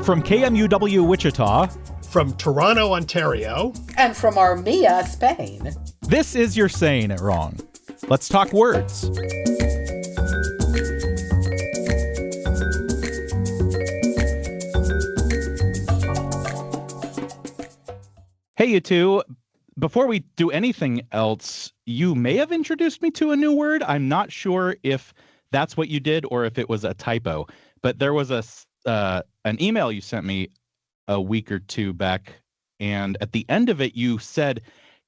From KMUW Wichita. From Toronto, Ontario. And from Armilla, Spain. This is You're Saying It Wrong. Let's talk words. Hey, you two. Before we do anything else, you may have introduced me to a new word. I'm not sure if that's what you did or if it was a typo, but there was an email you sent me a week or two back, and at the end of it, you said,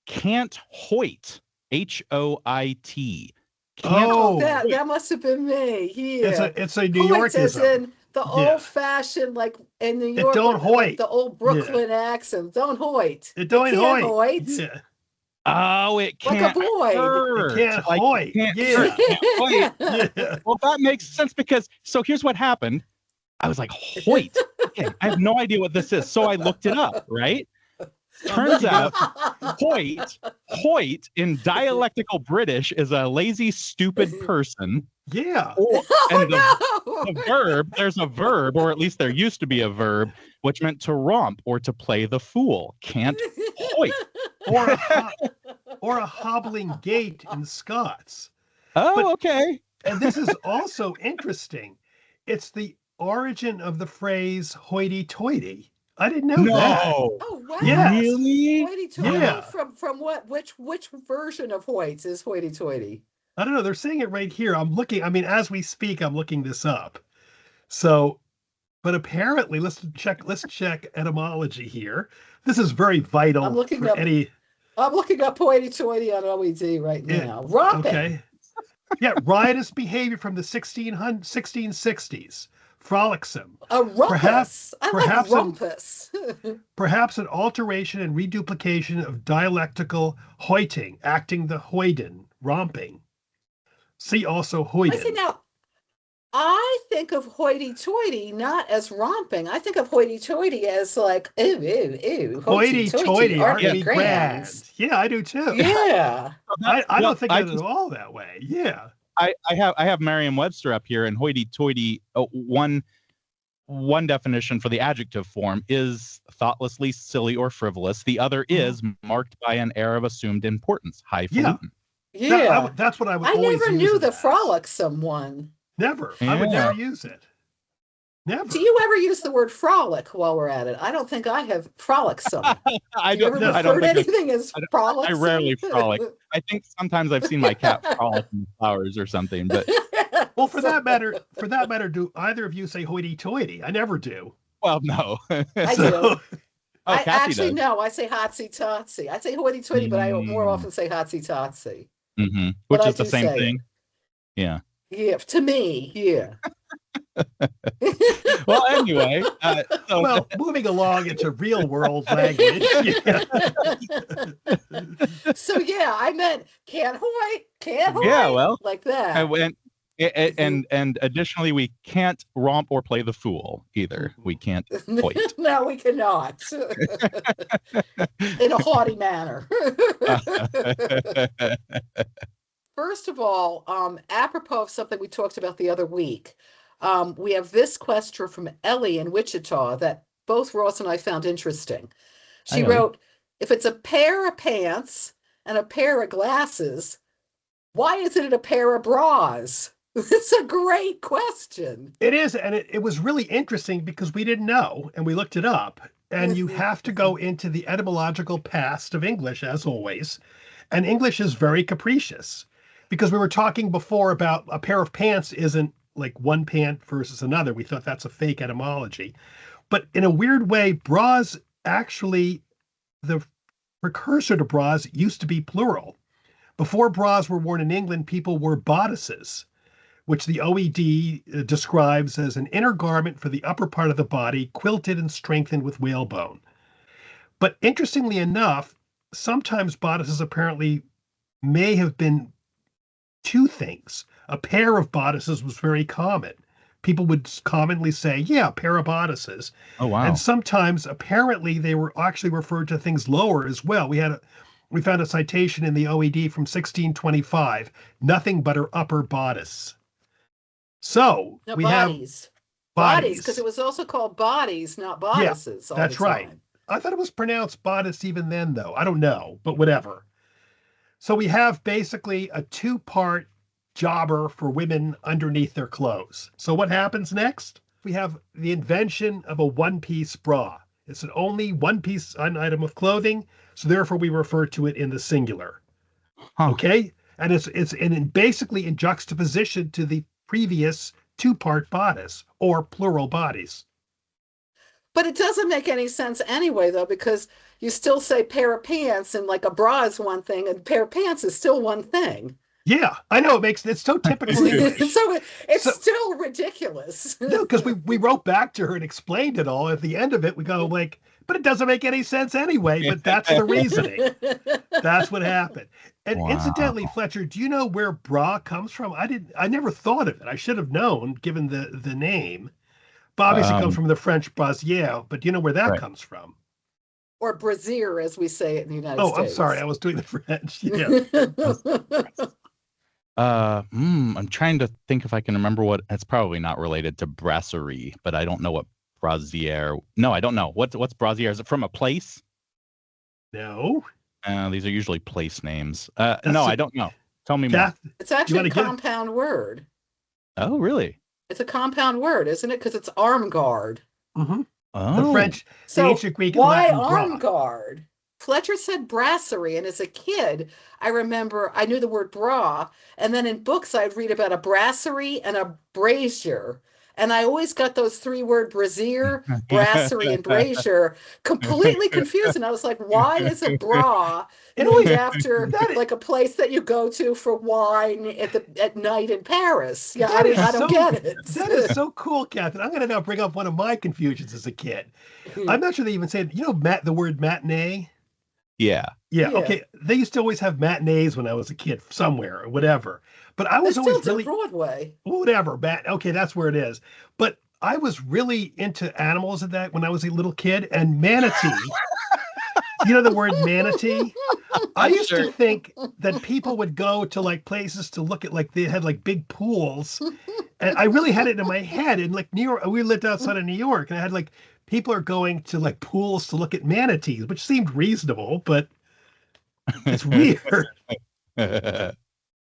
"Can't hoit," H-O-I-T. That must have been me. Yeah, it's a New Yorkism. As in the old-fashioned, like in New York, don't hoit. The old Brooklyn accent. Don't hoit. It don't hoit. Hoit. Yeah. Oh, it can't like a boy. hurt. It can't hoit. Can't Yeah. yeah. Well, that makes sense because, so here's what happened. I was like, hoit. Okay, I have no idea what this is. So I looked it up, right? Turns out hoit in dialectical British is a lazy, stupid person. Yeah. And the verb, there's a verb, or at least there used to be a verb, which meant to romp or to play the fool. Can't hoit. Or a hobbling gait in Scots. Okay. And this is also interesting. It's the origin of the phrase hoity-toity. I didn't know that. Oh, wow. Yes. Really? Hoity-toity. Yeah. From what? Which version of Hoyts is hoity-toity? I don't know. They're saying it right here. I'm looking. I mean, as we speak, I'm looking this up. So, but apparently, let's check etymology here. This is very vital. I'm looking up hoity-toity on OED right now. Romping. Okay. Yeah, riotous behavior from the 1660s. Frolicsome. A rumpus. Perhaps like rumpus. Perhaps an alteration and reduplication of dialectical hoiting, acting the hoyden, romping. See also hoyden. Now, I think of hoity-toity not as romping. I think of hoity-toity as like, ew. Hoity-toity, aren't we grand? Yeah, I do too. Yeah. I don't think of it at all that way. Yeah. I have Merriam-Webster up here, and hoity-toity, one definition for the adjective form is thoughtlessly silly or frivolous. The other is marked by an air of assumed importance, highfalutin. Yeah. That's what I would I always never use knew it the as. frolicsome one. Never. Yeah. I would never use it. Never. Do you ever use the word frolic while we're at it? I don't think I have frolicsome. I Do you don't. ever I don't refer to think anything as frolicsome? I rarely frolic. I think sometimes I've seen my cat frolic in the flowers or something. But well, for that matter, do either of you say hoity-toity? I never do. well, no. I do. Oh, I Kathy actually does. no. I say hotsy-totsy. I say hoity-toity, but I more often say hotsy-totsy. Mm-hmm. But Which I is the do same say thing. Yeah. Yeah, to me, yeah. Well, anyway. Well, moving along into real world language. Yeah. So yeah, I meant can't hoit. Yeah, well, like that. and additionally, we can't romp or play the fool either. We can't hoit. No, we cannot. In a haughty manner. First of all, apropos of something we talked about the other week, we have this question from Ellie in Wichita that both Ross and I found interesting. She wrote, if it's a pair of pants and a pair of glasses, why isn't it a pair of bras? It's a great question. It is, and it was really interesting because we didn't know, and we looked it up, and you have to go into the etymological past of English, as always, and English is very capricious. Because we were talking before about a pair of pants isn't like one pant versus another. We thought that's a fake etymology. But in a weird way, bras actually, the precursor to bras used to be plural. Before bras were worn in England, people wore bodices, which the OED describes as an inner garment for the upper part of the body, quilted and strengthened with whalebone. But interestingly enough, sometimes bodices apparently may have been two things. A pair of bodices was very common. People would commonly say, yeah, a pair of bodices. Oh, wow. And sometimes, apparently, they were actually referred to things lower as well. We found a citation in the OED from 1625, nothing but her upper bodice. So No, we bodies. Bodies, because it was also called bodies, not bodices. Yeah, that's right. I thought it was pronounced bodice even then, though. I don't know, but whatever. So we have basically a two-part jobber for women underneath their clothes. So what happens next? We have the invention of a one-piece bra. It's an only one-piece item of clothing, so therefore we refer to it in the singular. Okay? And it's basically in juxtaposition to the previous two-part bodice or plural bodies. But it doesn't make any sense anyway, though, because you still say pair of pants, and like a bra is one thing, and pair of pants is still one thing. Yeah, I know. It's so typical English. So it's still ridiculous. No, because we wrote back to her and explained it all. At the end of it, we go like, but it doesn't make any sense anyway. But that's the reasoning. That's what happened. And incidentally, Fletcher, do you know where bra comes from? I never thought of it. I should have known, given the name. But obviously, it comes from the French brasier. But do you know where that comes from? Or brassiere, as we say it in the United States. Oh, I'm sorry. I was doing the French. Yeah. I'm trying to think if I can remember what. It's probably not related to brasserie, but I don't know what brasier. No, I don't know. What's brasier? Is it from a place? No. These are usually place names. No, I don't know. Tell me more. It's actually a compound word. Oh, really? It's a compound word, isn't it? Because it's arm guard. Mm-hmm. Oh. The French, the ancient Greek, why and Latin arm guard? Fletcher said brasserie, and as a kid, I remember I knew the word bra, and then in books I'd read about a brasserie and a brazier, and I always got those three-word brassiere, brasserie, and brazier completely confused, and I was like, why is a bra named after like a place that you go to for wine at night in Paris? Yeah, I don't get it. That is so cool, Catherine. I'm going to now bring up one of my confusions as a kid. I'm not sure they even say, the word matinee? Yeah. Okay. They used to always have matinees when I was a kid somewhere or whatever. But I was always really Broadway. Whatever. Okay, that's where it is. But I was really into animals at that when I was a little kid, and manatee. You know the word manatee? I used to think that people would go to like places to look at, like they had like big pools. And I really had it in my head. And like New York, we lived outside of New York, and I had like people are going to like pools to look at manatees, which seemed reasonable, but it's weird.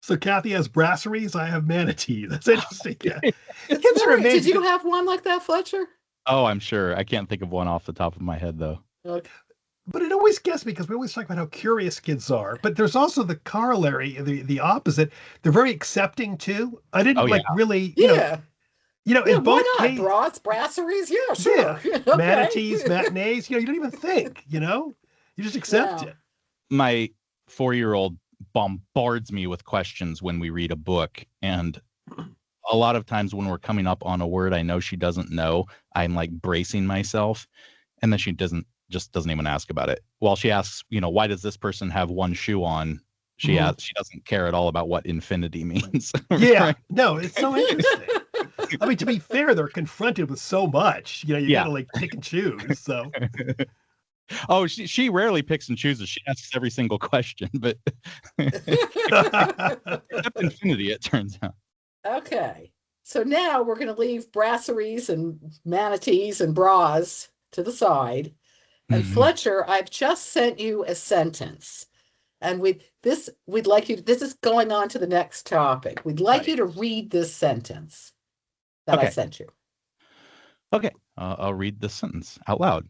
So Kathy has brasseries, I have manatees. That's interesting. Yeah. Kids are amazing. Did you have one like that, Fletcher? Oh, I'm sure. I can't think of one off the top of my head, though. Okay. But it always gets me because we always talk about how curious kids are. But there's also the corollary, the opposite. They're very accepting too. I didn't really, you know, in both cases, bras, brasseries, yeah, sure. Yeah. Okay. Manatees, matinees, you don't even think, you just accept it. My 4-year-old bombards me with questions when we read a book, and a lot of times when we're coming up on a word I know she doesn't know, I'm like bracing myself, and then she doesn't even ask about it. Well, she asks, why does this person have one shoe on? She doesn't care at all about what infinity means. Yeah, right? No, it's so interesting. I mean, to be fair, they're confronted with so much. You gotta like pick and choose. So. Oh, she rarely picks and chooses. She asks every single question, but except infinity, it turns out. Okay, so now we're going to leave brasseries and manatees and bras to the side. And Fletcher, I've just sent you a sentence. And we'd like you to, this is going on to the next topic. We'd like you to read this sentence that I sent you. Okay, I'll read this sentence out loud.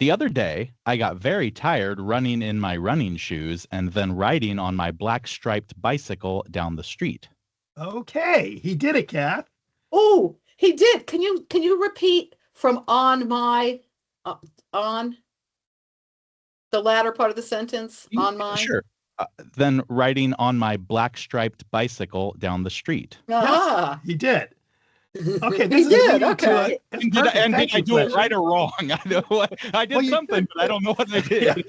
The other day, I got very tired running in my running shoes and then riding on my black striped bicycle down the street. Okay, he did it, Kath. Oh, he did. Can you repeat from on my on the latter part of the sentence? On my Sure. Then riding on my black striped bicycle down the street. Yes, he did. Okay, this is okay. Did I do it right or wrong? I did something, but I don't know what I did.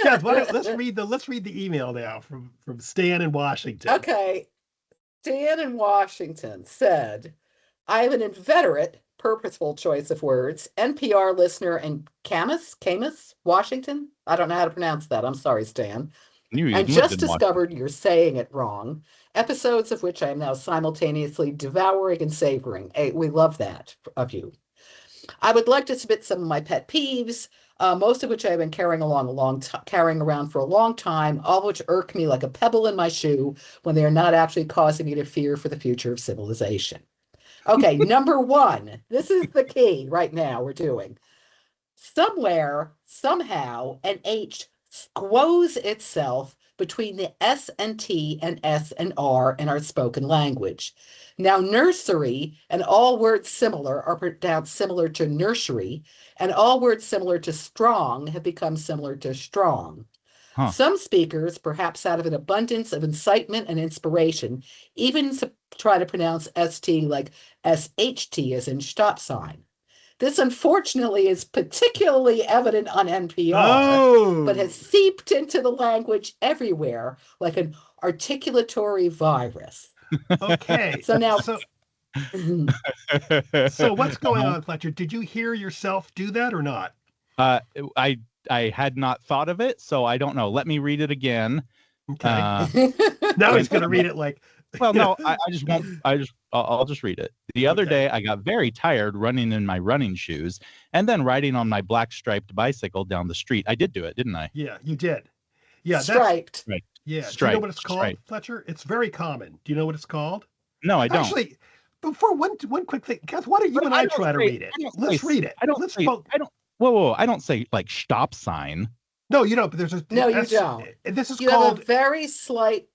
Kath, let's read the email now from Stan in Washington. Okay, Stan in Washington said, "I have an inveterate, purposeful choice of words, NPR listener in Camas, Washington. I don't know how to pronounce that. I'm sorry, Stan. You and lived just in Washington. discovered you're saying it wrong. Episodes of which I am now simultaneously devouring and savoring. Hey, we love that of you. I would like to submit some of my pet peeves, most of which I've been carrying around for a long time, all of which irk me like a pebble in my shoe when they are not actually causing me to fear for the future of civilization. Okay, number one. This is the key right now we're doing. Somewhere, somehow, an H squoze itself between the S and T and S and R in our spoken language. Now, nursery and all words similar are pronounced similar to nursery, and all words similar to strong have become similar to strong. Huh. Some speakers, perhaps out of an abundance of incitement and inspiration, even try to pronounce ST like SHT as in stop sign. This, unfortunately, is particularly evident on NPR, but has seeped into the language everywhere like an articulatory virus. Okay. So now, So what's going on, Fletcher? Did you hear yourself do that or not? I had not thought of it, so I don't know. Let me read it again. Okay. Now he's going to read it like. Well, no, I just won't. I'll just read it. The other day, I got very tired running in my running shoes and then riding on my black striped bicycle down the street. I did do it, didn't I? Yeah, you did. Yeah, striped. Right. Yeah. Striped, Do you know what it's called, striped. Fletcher? It's very common. Do you know what it's called? No, I don't. Actually, before one quick thing, Kath, why don't you and I try to read it? Let's read it. I don't. Whoa! I don't say like stop sign. No, you don't. But there's a no, you don't. This is you called have a very slight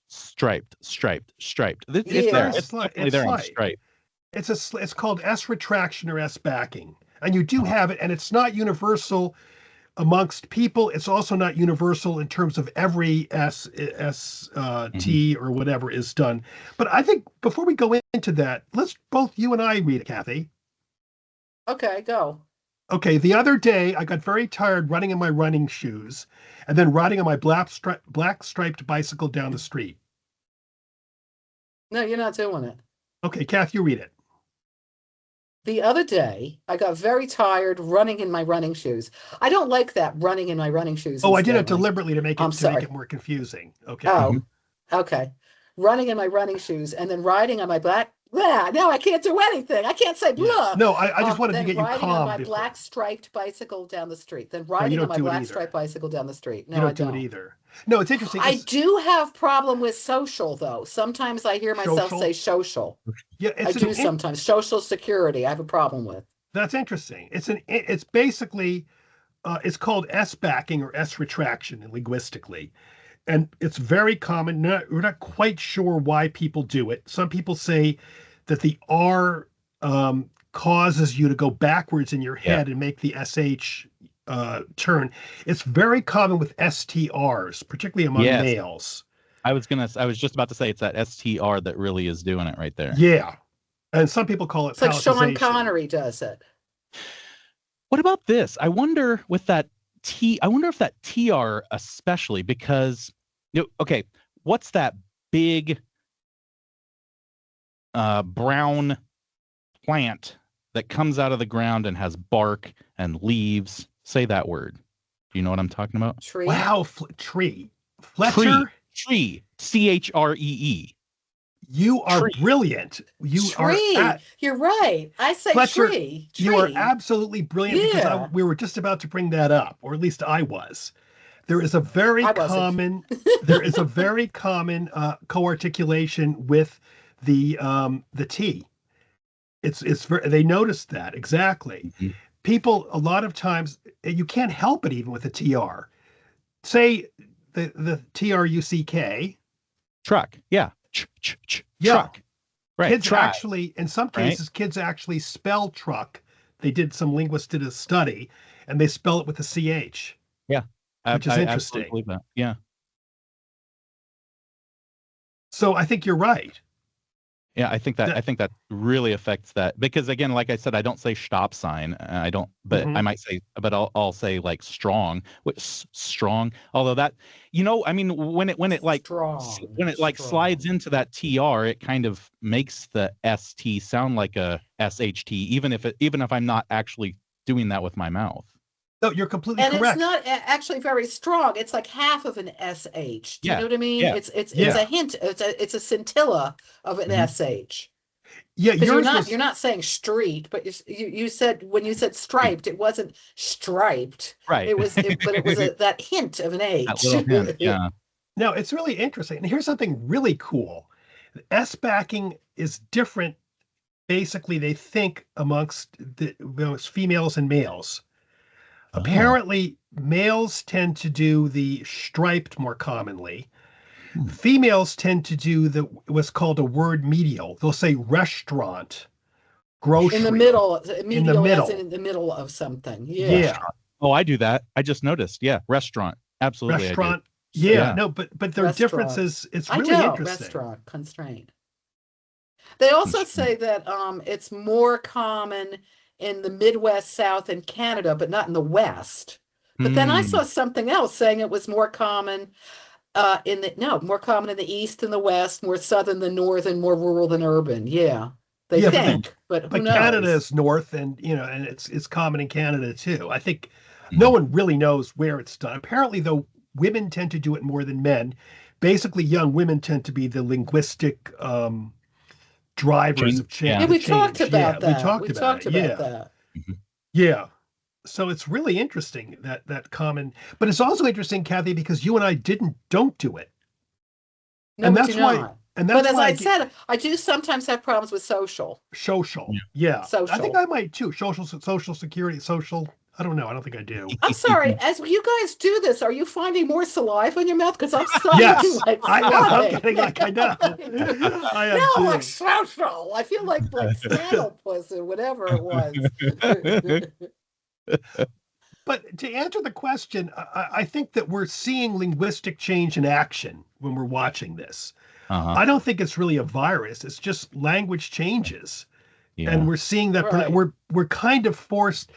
striped. It's there. It's definitely there on stripe. It's called S retraction or S backing, and you do have it, and it's not universal amongst people. It's also not universal in terms of every T or whatever is done. But I think before we go into that, let's both you and I read it, Kathy. Okay, go. Okay, the other day I got very tired running in my running shoes and then riding on my black striped bicycle down the street. No, you're not doing it. Okay, Kath, you read it. The other day, I got very tired running in my running shoes. I don't like that, running in my running shoes. Oh, I did it deliberately to make it more confusing. Okay. Oh, okay. Running in my running shoes and then riding on my black. Blah, no, I can't do anything. I can't say blah. No, I just wanted to get you calm. Riding on my black striped bicycle down the street. Then riding on my black striped bicycle down the street. No, I don't do it either. No, it's interesting. I do have problem with social though. Sometimes I hear myself say social. Yeah, I do sometimes. Social security. I have a problem with. That's interesting. It's basically it's called S backing or S retraction linguistically. And it's very common. We're not quite sure why people do it. Some people say that the R causes you to go backwards in your head and make the SH turn. It's very common with STRs, particularly among males. I was just about to say it's that STR that really is doing it right there. Yeah. And some people call it it's like Sean Connery does it. What about this? I wonder with that I wonder if that TR especially, because okay, what's that big brown plant that comes out of the ground and has bark and leaves? Say that word. Do you know what I'm talking about? Tree. Wow, tree. Fletcher? Tree. CHREE. You are brilliant. You're right. I say Fletcher, tree. You are absolutely brilliant because we were just about to bring that up, or at least I was. There is a very common co-articulation with the T. It's they noticed that exactly. Mm-hmm. People a lot of times you can't help it even with the TR. Say the TRUCK. Truck. Yeah. Truck. Right. Kids actually, in some cases, kids actually spell truck. They did a study, and they spell it with a CH. Yeah. Which is interesting. I believe that. Yeah. So I think you're right. Yeah, I think that really affects that, because again, like I said, I don't say stop sign. I don't, but I might say, but I'll say like strong, strong. Although that, I mean, when it slides into that TR, it kind of makes the ST sound like a SHT, even if I'm not actually doing that with my mouth. No, you're completely And it's correct. not actually very strong. It's like half of an sh. Do you Yeah. know what I mean? Yeah. It's a hint. It's a scintilla of an Mhm. sh. Yeah, Because yours was you're not saying street, but you said when you said striped, it wasn't striped. Right. But it was that hint of an That h. little hint. Yeah. no, it's really interesting. And here's something really cool. S backing is different. Basically, they think amongst females and males. Oh. Apparently, males tend to do the striped more commonly. Hmm. Females tend to do what's called a word medial. They'll say restaurant, grocery. In the middle, In the medial as middle. in the middle of something. Yeah. Yeah. Oh, I do that. I just noticed. Yeah. Restaurant. Absolutely. Restaurant. I do. Yeah. Yeah. No, but their Restaurant. differences, it's I really know, interesting. restaurant constraint. They also say Constraint. that it's more common in the Midwest, South, and Canada, but not in the West. But then I saw something else saying it was more common more common in the East and the West, more southern than northern, more rural than urban. Yeah, they Yeah, think, but who but knows? Canada is north, and and it's common in Canada too. I think Mhm. no one really knows where it's done. Apparently, though, women tend to do it more than men. Basically, young women tend to be the linguistic drivers of Yeah. Yeah, the we talked change. about Yeah, we that. talked We about talked it. about Yeah, that. Mhm. yeah. So it's really interesting that common, but it's also interesting, Kathy, because you and I don't do it, No, and we that's do why, not. and But that's as why I I get said, I do sometimes have problems with social. social. Yeah. Yeah, I think Social. I might too. Social security, social. I don't know. I don't think I do. I'm sorry, as you guys do this, are you finding more saliva in your mouth? Because I'm starting Yes, like I am. I'm flooding. getting like I know. I am No, like too. social. I feel like snagglepuss or whatever it was. But to answer the question, I think that we're seeing linguistic change in action when we're watching this. Uh-huh. I don't think it's really a virus. It's just language changes. And Yeah. we're seeing that Right. we're kind of forced.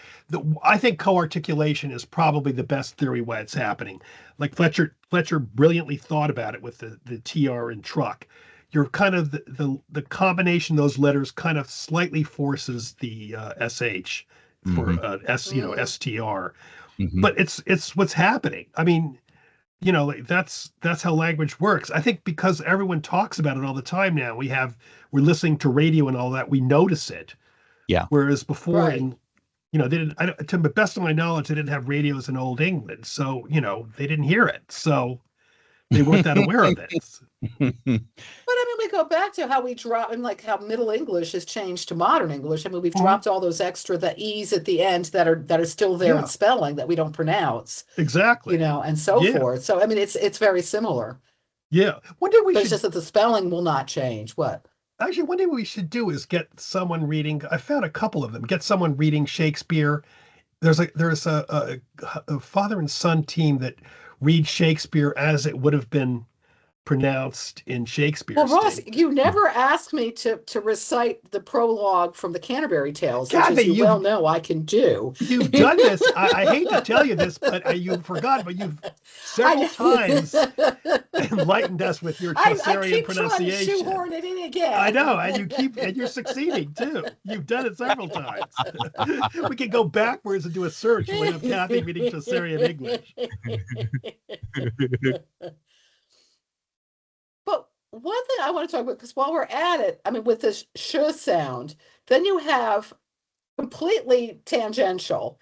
I think co-articulation is probably the best theory why it's happening. Like Fletcher brilliantly thought about it with the TR in truck. You're kind of the combination of those letters kind of slightly forces the SH for STR. Mhm. But it's what's happening. I mean, like that's how language works. I think because everyone talks about it all the time now, we're listening to radio and all that, we notice it. Yeah. Whereas before, Right. they didn't. To the best of my knowledge, they didn't have radios in Old England, so they didn't hear it, so they weren't that aware of it. But I mean, we go back to how we drop and like how Middle English has changed to Modern English. I mean, we've dropped all those the e's at the end that are still there Yeah. in spelling that we don't pronounce, Exactly. and so Yeah. forth. So I mean, it's very similar. Yeah. One day we But should it's just that the spelling will not change. What? actually one thing we should do is get someone reading. I found a couple of them. Get someone reading Shakespeare. There's a father and son team that read Shakespeare as it would have been pronounced in Shakespeare's Well, Ross, day. you never asked me to recite the prologue from the Canterbury Tales, which, Kathy, as you well know, I can do. You've done this. I hate to tell you this, but you forgot. But you've several times enlightened us with your I Chaucerian keep trying to pronunciation. shoehorn it in again. I know, and you're succeeding too. You've done it several times. We can go backwards and do a search and we have Kathy reading Chaucerian English. But one thing I want to talk about, because while we're at it, I mean, with this sh sound, then you have completely tangential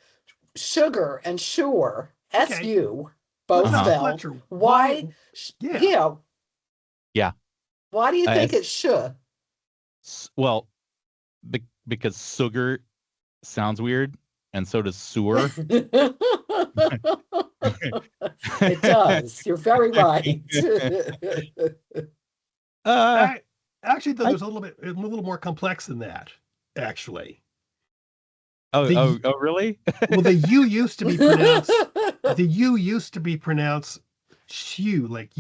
sugar and sure, Okay. SU, both Uh-huh. spelled. Fletcher, Why? Yeah. Yeah. Why do you think it's- it's should? Well, because sugar sounds weird, and so does sewer. It does. You're very right. Actually, though, there's a little more complex than that. Actually, Oh, really? well, the U used to be pronounced. The U used to be pronounced "shu," like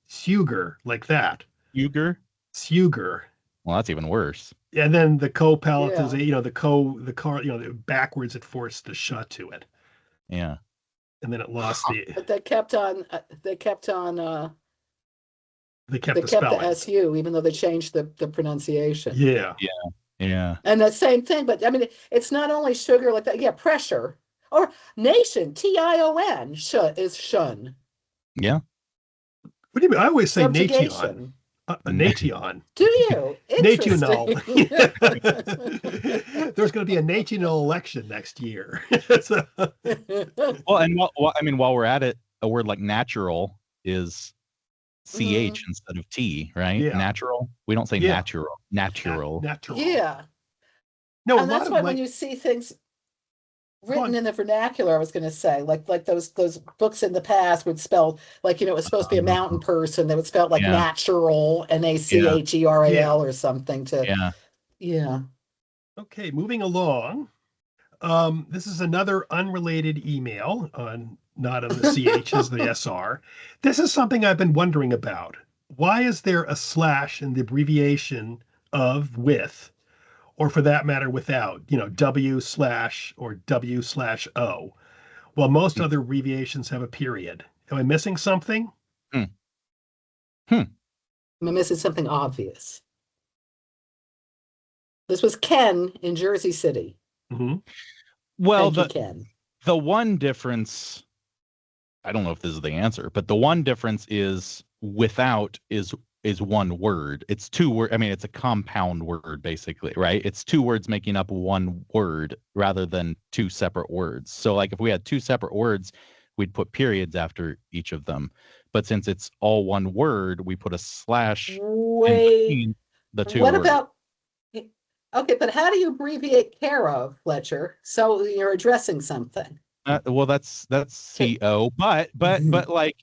sugar, like that. Sugar? Sugar. Well, that's even worse. And then the co-palatalization, the car, backwards it forced the sh to it, Yeah. and then it lost But they kept they kept the the spelling. SU, even though they changed the pronunciation. Yeah. Yeah. And the same thing, but I mean, it's not only sugar like that. Yeah, pressure. Or nation, Tion, is shun. Yeah. What do you mean? I always say nation. Subjugation. Nation. Do you? National. Interesting. There's going to be a national election next year. So, Well, and I mean, while we're at it, a word like natural is CH instead of T, right? Yeah. Natural. We don't say Yeah. natural. Natural. Natural. Yeah. No, And that's why when you see things written in the vernacular, I was going to say, like those books in the past would spell, like, it was supposed to be a mountain person. They would spell it like natural, NACHERAL or something Yeah. Okay, moving along. This is another unrelated email not on the CH as the SR. This is something I've been wondering about. Why is there a slash in the abbreviation of with, or for that matter, without, W/ or W/O, while most other abbreviations have a period? Am I missing something? Am I missing something obvious? This was Ken in Jersey City. Mm-hmm. Well, Ken. The one difference, I don't know if this is the answer, but the one difference is without is one word. It's two word. I mean, it's a compound word, basically, right? It's two words making up one word rather than two separate words. So like if we had two separate words, we'd put periods after each of them. But since it's all one word, we put a slash in between the two words. About, okay, but how do you abbreviate care of, Fletcher? So you're addressing something. Well, that's CO, but like,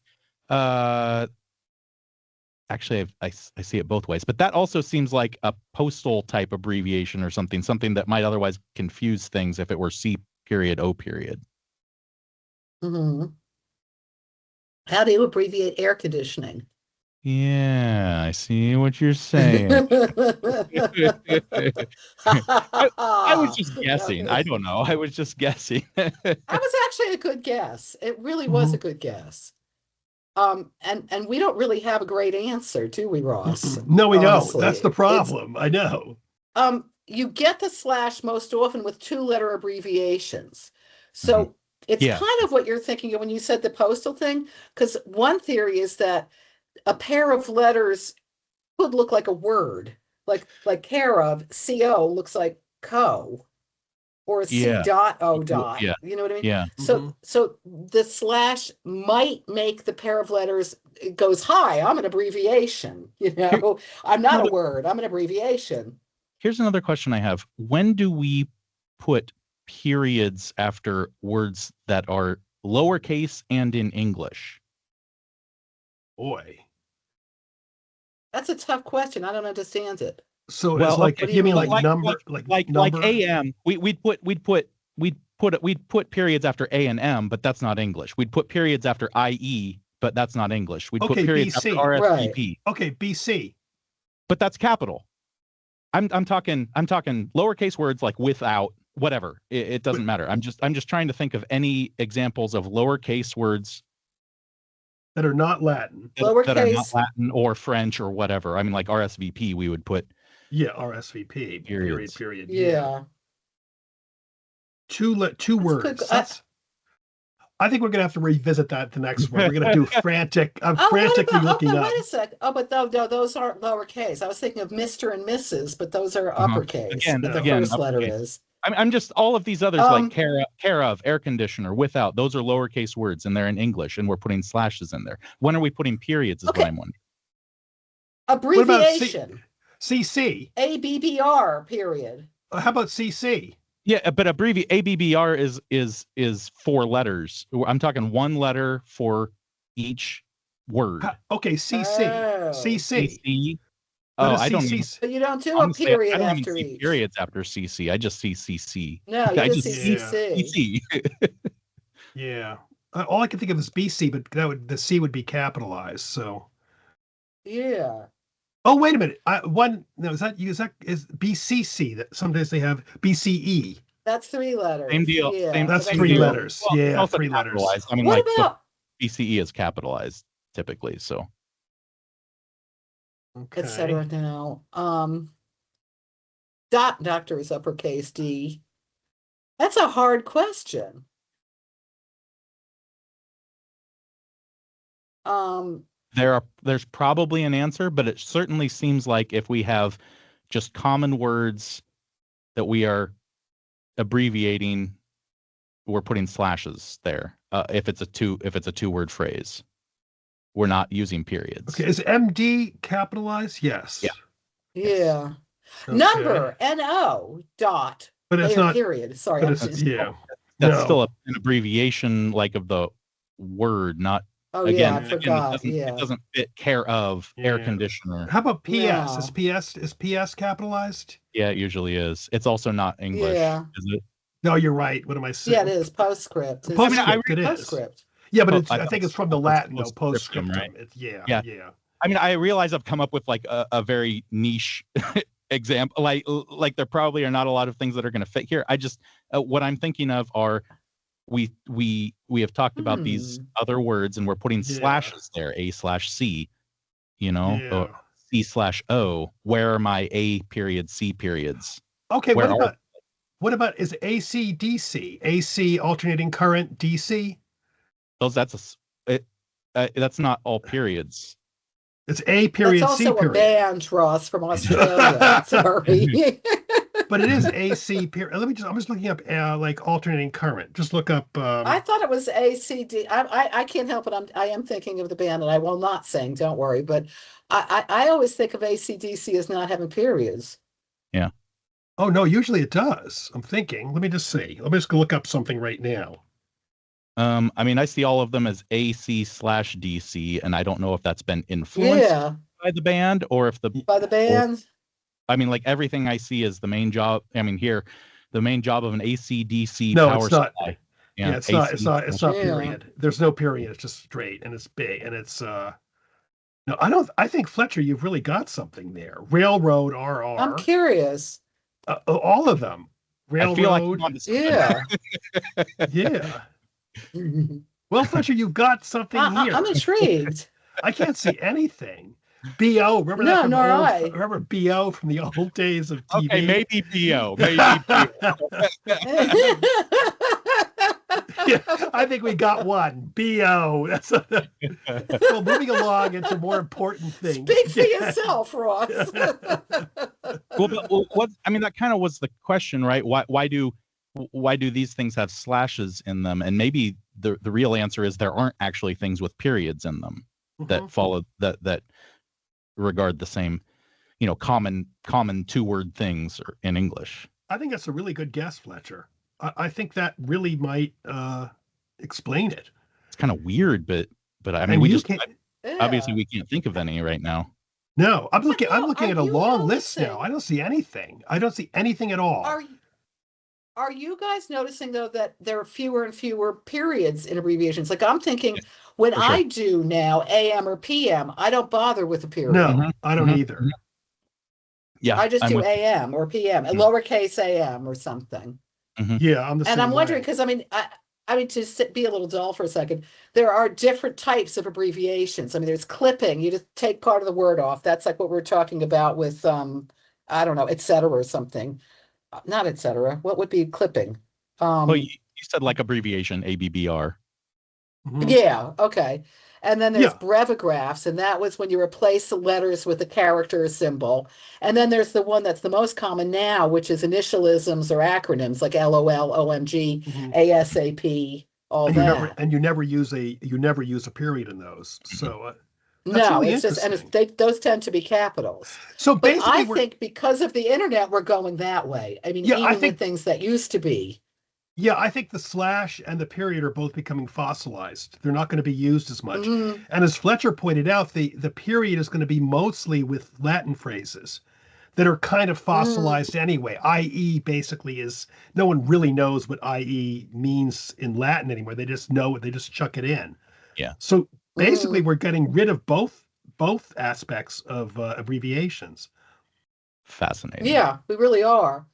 actually, I see it both ways. But that also seems like a postal type abbreviation or something that might otherwise confuse things if it were C period O period. Mm-hmm. How do you abbreviate air conditioning? Yeah, I see what you're saying. I was just guessing. I don't know. I was just guessing. That was actually a good guess. It really was a good guess. And we don't really have a great answer, do we, Ross? No, we don't. That's the problem. I know. You get the slash most often with two-letter abbreviations. So it's kind of what you're thinking of when you said the postal thing, because one theory is that a pair of letters could look like a word, like care of, CO looks like co, or C.O. Yeah. You know what I mean? Yeah. So the slash might make the pair of letters, it goes, hi, I'm an abbreviation. I'm not a word, I'm an abbreviation. Here's another question I have. When do we put periods after words that are lowercase and in English? Boy. That's a tough question. I don't understand it. So it's like, you mean like number, like AM? We'd put periods after A and M, but that's not English. We'd put periods after IE, but that's not English. We'd put periods BC. after RSVP. Right. Okay, BC. But that's capital. I'm talking lowercase words like without, whatever. It doesn't matter. I'm just trying to think of any examples of lowercase words that are not Latin. That are not Latin or French or whatever. I mean, like RSVP, we would put. Yeah, RSVP. Period. Yeah. Two words. I think we're gonna have to revisit that the next one. We're gonna do frantic. I'm frantically looking up. Wait a sec. Oh, but those aren't lowercase. I was thinking of Mr. and Mrs., but those are uppercase. Again, the first letter is. I'm just all of these others like care of, air conditioner, without. Those are lowercase words and they're in English, and we're putting slashes in there. When are we putting periods? Is what I'm wondering. Abbreviation. CC. ABBR. Period. How about CC? Yeah, but ABBR is 4 letters. I'm talking one letter for each word. Okay, CC. CC. Oh, I don't mean. But you don't do a period after each. Periods after CC. I just see CC. No, you just see CC. Yeah. All I can think of is BC, but the C would be capitalized. So. Yeah. Oh, wait a minute. Is BCC that sometimes they have BCE? That's 3 letters. Same deal. Yeah. That's 3 letters. Well, yeah, 3 letters. I mean, what about BCE is capitalized typically, so. Okay. Etc. Now, doctor is uppercase D. That's a hard question. There's probably an answer, but it certainly seems like if we have just common words that we are abbreviating, we're putting slashes there. If it's a two-word phrase, we're not using periods. Okay, is MD capitalized? Yes. Yeah. Yeah. Okay. Number NO dot. But it's layer not. period. Sorry, But I'm it's just- yeah. That's No. still an abbreviation, like, of the word, not Oh again. yeah, I Again, forgot. it doesn't fit care of air Yeah. conditioner. How about PS? No. Is PS capitalized? Yeah, it usually is. It's also not English, Yeah. is it? No, you're right. What am I saying? Yeah, it is postscript. It's Postscript. It is. postscript. Yeah, but I I thought think it it's from the was Latin, though. postscriptum, Postscriptum. right? It's yeah. Yeah. I mean, I realize I've come up with like a very niche example. Like there probably are not a lot of things that are going to fit here. I just what I'm thinking of are we have talked about these other words, and we're putting slashes there, A/C, Yeah. C/O. Where are my A period, C periods? Okay, Where what about is AC DC? AC alternating current DC? that's not all periods. It's A period, That's C also period. a band, Ross, from Australia. Sorry. But it is AC period. I'm just looking up like alternating current. Just look up. I thought it was ACD. I can't help it. I am thinking of the band, and I will not sing. Don't worry. But I always think of ACDC as not having periods. Yeah. Oh no, usually it does. I'm thinking. Let me just see. Let me just go look up something right now. I mean, I see all of them as AC/DC, and I don't know if that's been influenced by the band or if by the band. I mean, like everything I see is the main job. I mean, here, the main job of an AC/DC No, power it's not. supply. Yeah, it's not period. There's no period. It's just straight, and it's big, and it's No, I don't. I think Fletcher, you've really got something there. Railroad RR. I'm curious. All of them. Railroad. I feel like I'm on yeah. Well, Fletcher, you've got something here. I'm intrigued. I can't see anything. BO, remember that? No, nor I. Remember BO from the old days of TV? Okay, maybe BO. Maybe Yeah, I think we got one. BO. That's well, moving along into more important things. Speak for yourself, Ross. well, what I mean, that kind of was the question, right? Why do these things have slashes in them? And maybe the real answer is there aren't actually things with periods in them that follow that regard the same, common two-word things in English. I think that's a really good guess, Fletcher. I think that really might explain it. It's kind of weird, but I mean, obviously we can't think of any right now. No, I'm looking at a long list now. I don't see anything. I don't see anything at all. Are you guys noticing, though, that there are fewer and fewer periods in abbreviations? Like I'm thinking when I do now AM or PM, I don't bother with a period. No, I don't either. Yeah, I just do AM or PM, and lowercase AM or something. Yeah, I'm the same. And I'm wondering, way. because I mean, to be a little dull for a second, there are different types of abbreviations. I mean, there's clipping. You just take part of the word off. That's like what we're talking about with, I don't know, et cetera or something. Not et cetera. What would be clipping? Well, you said like abbreviation, ABBR. Yeah, okay. And then there's brevigraphs, and that was when you replace the letters with a character or symbol. And then there's the one that's the most common now, which is initialisms or acronyms like LOL, OMG, ASAP, all that. And you never use a period in those. So no, really it's just, and those tend to be capitals. So but basically, I think because of the internet, we're going that way. I mean, even with things that used to be. Yeah, I think the slash and the period are both becoming fossilized. They're not going to be used as much. And as Fletcher pointed out, the period is going to be mostly with Latin phrases that are kind of fossilized anyway. IE basically is, no one really knows what IE means in Latin anymore. They just know it. They just chuck it in. Yeah. So basically, we're getting rid of both aspects of abbreviations. Fascinating. Yeah, we really are.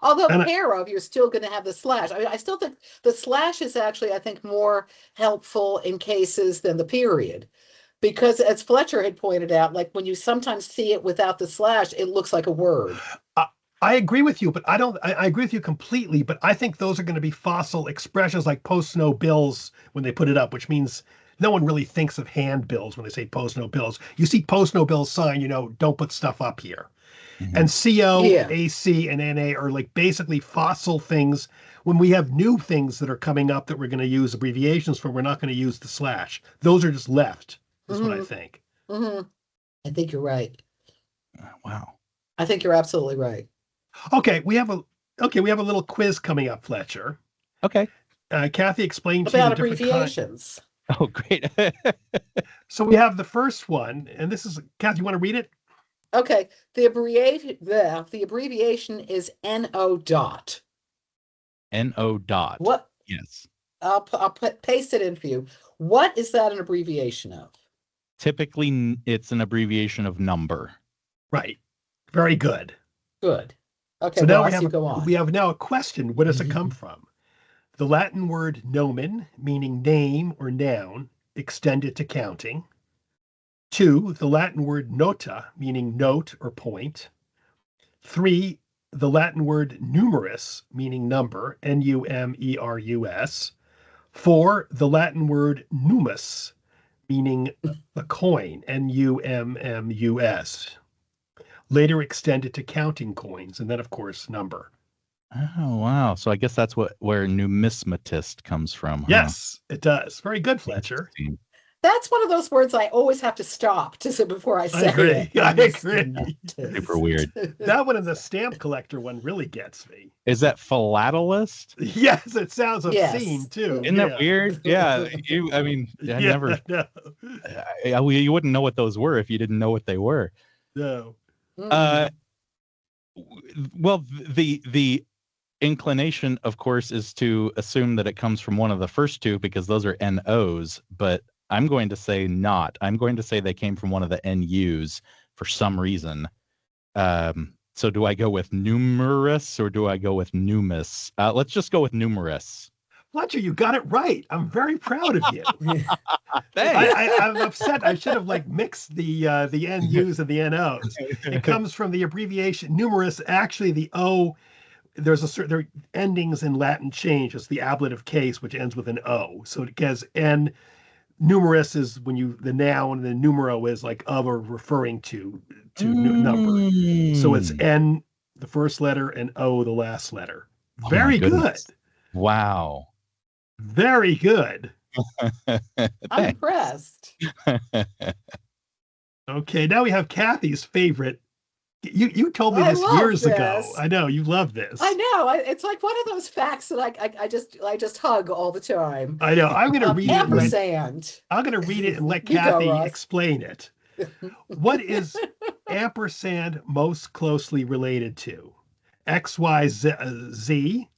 Although pair of, you're still going to have the slash. I mean, I still think the slash is actually, I think, more helpful in cases than the period. Because as Fletcher had pointed out, like when you sometimes see it without the slash, it looks like a word. I agree with you, but I agree with you completely, but I think those are going to be fossil expressions like post-snow bills when they put it up, which means no one really thinks of handbills when they say post no bills. You see post no bills sign, don't put stuff up here. Mhm. And CO, Yeah. AC, and NA are like basically fossil things. When we have new things that are coming up that we're going to use abbreviations for, we're not going to use the slash. Those are just left, is what I think. I think you're right. Wow. I think you're absolutely right. Okay, we have a little quiz coming up, Fletcher. Okay. Kathy explained to you About the different abbreviations. Oh, great. So we have the first one, and this is Kathy. You want to read it? Okay, the abbreviation is NO dot. NO dot. What? Yes. I'll paste it in for you. What is that an abbreviation of? Typically, it's an abbreviation of number. Right. Very good. Good. Okay, So now we have now a question. Where does it come from? The Latin word nomen, meaning name or noun, extended to counting. 2, the Latin word nota, meaning note or point. 3, the Latin word numerus, meaning number, Numerus. 4, the Latin word numus, meaning a coin, Nummus. Later extended to counting coins, and then, of course, number. Oh, wow. So I guess that's where numismatist comes from. Huh? Yes, it does. Very good, Fletcher. That's one of those words I always have to stop to say before I say agree. it. I agree. Super weird. That one and the stamp collector one really gets me. Is that philatelist? Yes, it sounds obscene Yes. too. Isn't that weird? Yeah. You wouldn't know what those were if you didn't know what they were. No. Well, the inclination, of course, is to assume that it comes from one of the first two because those are NOs, but I'm going to say not. I'm going to say they came from one of the NUs for some reason. So do I go with numerous or do I go with numus? Let's just go with numerous. Fletcher, you got it right. I'm very proud of you. Thanks. I'm upset. I should have mixed the NUs and the NOs. It comes from the abbreviation numerous. Actually, the O, there are endings in Latin change. It's the ablative case, which ends with an O. So it gets N. Numerous is when the noun, and the numero is of or referring to number. So it's N, the first letter, and O, the last letter. Very good. Wow. Very good. I'm impressed. Okay, now we have Kathy's favorite. You told me this years ago. I know you love this. I know. It's like one of those facts that I just hug all the time. I know. I'm going to read ampersand. I'm going to read it and let Kathy explain it. What is ampersand most closely related to? X, Y, Z,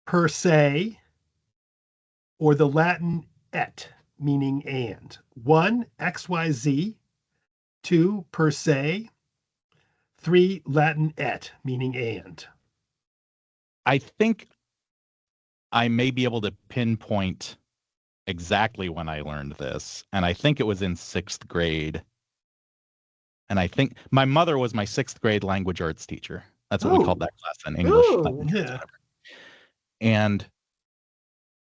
per se, or the Latin et, meaning and? 1, X, Y, Z. 2, per se. 3, Latin et, meaning and. I think I may be able to pinpoint exactly when I learned this, and I think it was in 6th grade. And I think my mother was my 6th grade language arts teacher. That's what we called that class in English. Yeah. And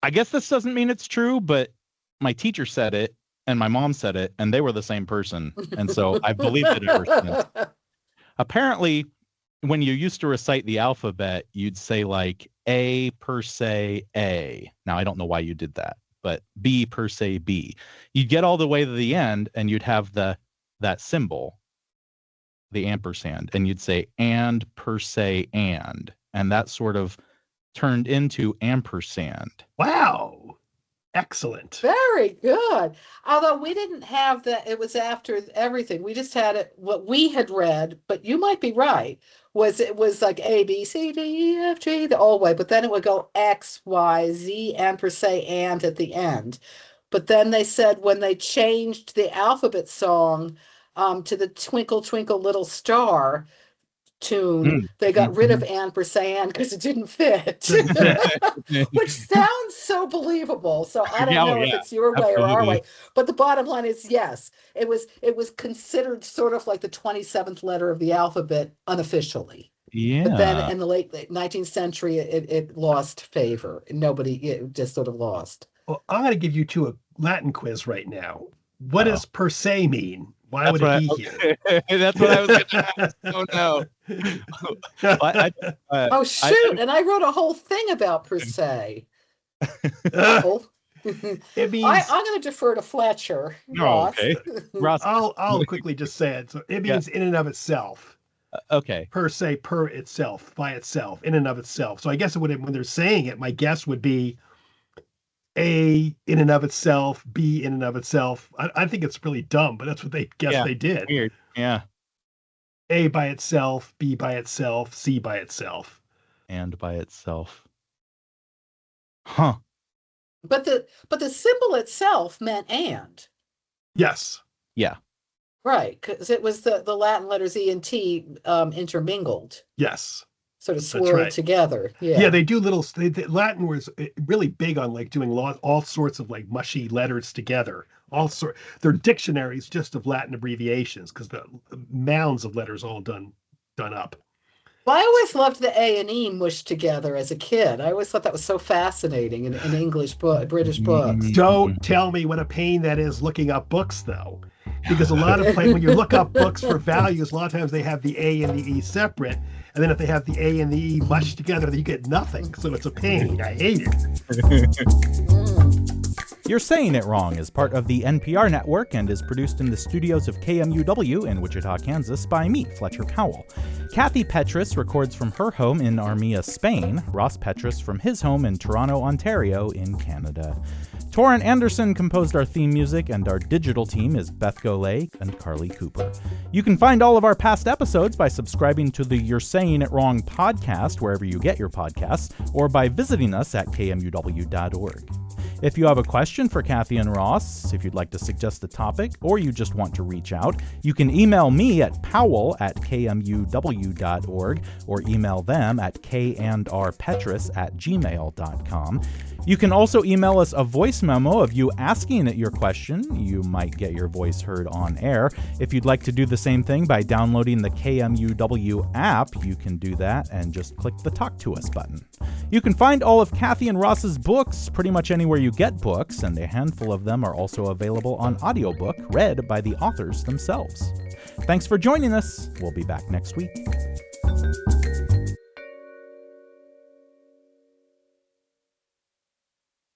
I guess this doesn't mean it's true, but my teacher said it and my mom said it, and they were the same person. And so I believed it ever since. Apparently, when you used to recite the alphabet, you'd say A per se A. Now, I don't know why you did that, but B per se B. You'd get all the way to the end, and you'd have that symbol, the ampersand, and you'd say and per se and that sort of turned into ampersand. Wow. Excellent. Very good. Although we didn't have that, it was after everything. We just had it, what we had read, but you might be right, it was A, B, C, D, E, F, G, the old way, but then it would go X, Y, Z, and per se, and at the end. But then they said when they changed the alphabet song to the Twinkle, Twinkle, Little Star tune, they got rid of ampersand because it didn't fit, which sounds so believable. So I don't know if it's your way or our way, but the bottom line is yes, it was considered sort of like the 27th letter of the alphabet unofficially. Yeah. But then in the late 19th century, it lost favor. It just sort of lost. Well, I'm going to give you two a Latin quiz right now. What does per se mean? Why That's would what it be here? That's what I was going to ask. Oh, no. Oh, shoot. And I wrote a whole thing about per se. Oh. It means I'm going to defer to Fletcher. No, Ross. okay. Ross, I'll quickly just say it. So it means in and of itself. okay. Per se, per itself, by itself, in and of itself. So I guess when they're saying it, my guess would be A in and of itself, B in and of itself. I think it's really dumb, but that's what they they did. Weird. Yeah. A by itself, B by itself, C by itself. And by itself. Huh. But the symbol itself meant and. Yes. Yeah. Right, because it was the Latin letters E and T intermingled, Yes. sort of swirled together. Yeah. Yeah, they do little. Latin was really big on like doing all sorts of like mushy letters together. They're dictionaries just of Latin abbreviations because the mounds of letters all done up. Well, I always loved the A and E mushed together as a kid. I always thought that was so fascinating in British books. Don't tell me what a pain that is looking up books, though. Because a lot of when you look up books for values, a lot of times they have the A and the E separate. And then if they have the A and the E mushed together, you get nothing. So it's a pain. I hate it. You're Saying It Wrong is part of the NPR network and is produced in the studios of KMUW in Wichita, Kansas by me, Fletcher Powell. Kathy Petrus records from her home in Armia, Spain, Ross Petrus from his home in Toronto, Ontario in Canada. Torrin Anderson composed our theme music, and our digital team is Beth Golay and Carly Cooper. You can find all of our past episodes by subscribing to the You're Saying It Wrong podcast wherever you get your podcasts, or by visiting us at kmuw.org. If you have a question for Kathy and Ross, if you'd like to suggest a topic, or you just want to reach out, you can email me at powell@kmuw.org or email them at kandrpetrus@gmail.com. You can also email us a voice memo of you asking your question. You might get your voice heard on air. If you'd like to do the same thing by downloading the KMUW app, you can do that and just click the Talk to Us button. You can find all of Kathy and Ross's books pretty much anywhere you get books, and a handful of them are also available on audiobook read by the authors themselves. Thanks for joining us. We'll be back next week.